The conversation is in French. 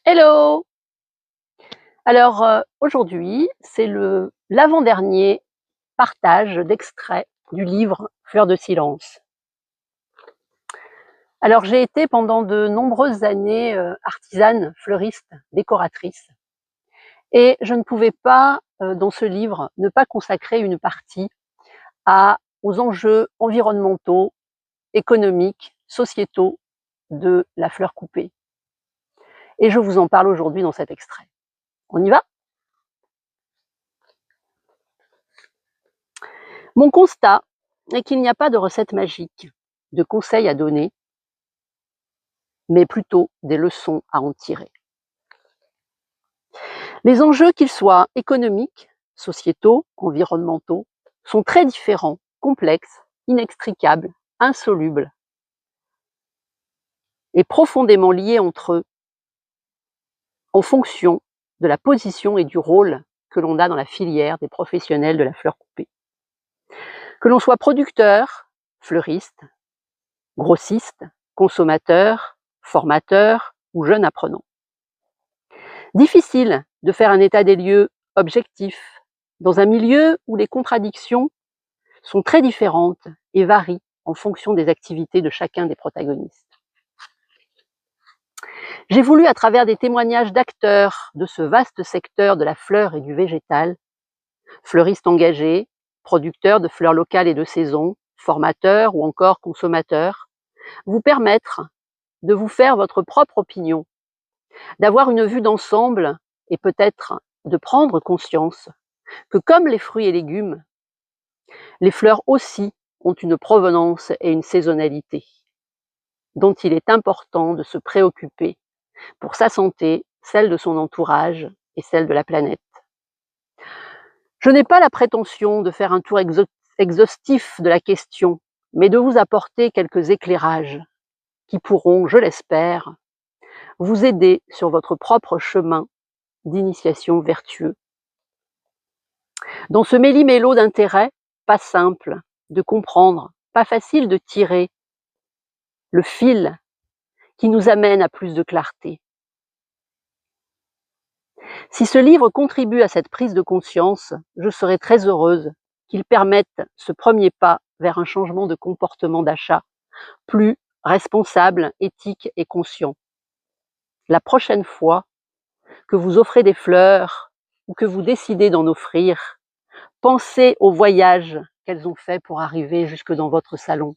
Hello! Alors, aujourd'hui, c'est l'avant-dernier partage d'extraits du livre Fleurs de silence. Alors, j'ai été pendant de nombreuses années, artisane, fleuriste, décoratrice et je ne pouvais pas, dans ce livre, ne pas consacrer une partie aux enjeux environnementaux, économiques, sociétaux de la fleur coupée et je vous en parle aujourd'hui dans cet extrait. On y va? Mon constat est qu'il n'y a pas de recette magique, de conseils à donner, mais plutôt des leçons à en tirer. Les enjeux, qu'ils soient économiques, sociétaux, environnementaux, sont très différents, complexes, inextricables, insolubles et profondément liés entre eux en fonction de la position et du rôle que l'on a dans la filière des professionnels de la fleur coupée. Que l'on soit producteur, fleuriste, grossiste, consommateur, formateur ou jeune apprenant. Difficile de faire un état des lieux objectif dans un milieu où les contradictions sont très différentes et varient en fonction des activités de chacun des protagonistes. J'ai voulu, à travers des témoignages d'acteurs de ce vaste secteur de la fleur et du végétal, fleuristes engagés, producteurs de fleurs locales et de saison, formateurs ou encore consommateurs, vous permettre de vous faire votre propre opinion, d'avoir une vue d'ensemble et peut-être de prendre conscience que, comme les fruits et légumes, les fleurs aussi ont une provenance et une saisonnalité dont il est important de se préoccuper pour sa santé, celle de son entourage et celle de la planète. Je n'ai pas la prétention de faire un tour exhaustif de la question, mais de vous apporter quelques éclairages qui pourront, je l'espère, vous aider sur votre propre chemin d'initiation vertueux. Dans ce méli-mélo d'intérêts, pas simple de comprendre, pas facile de tirer le fil qui nous amène à plus de clarté. Si ce livre contribue à cette prise de conscience, je serai très heureuse qu'il permette ce premier pas vers un changement de comportement d'achat plus responsable, éthique et conscient. La prochaine fois que vous offrez des fleurs ou que vous décidez d'en offrir, pensez au voyage qu'elles ont fait pour arriver jusque dans votre salon.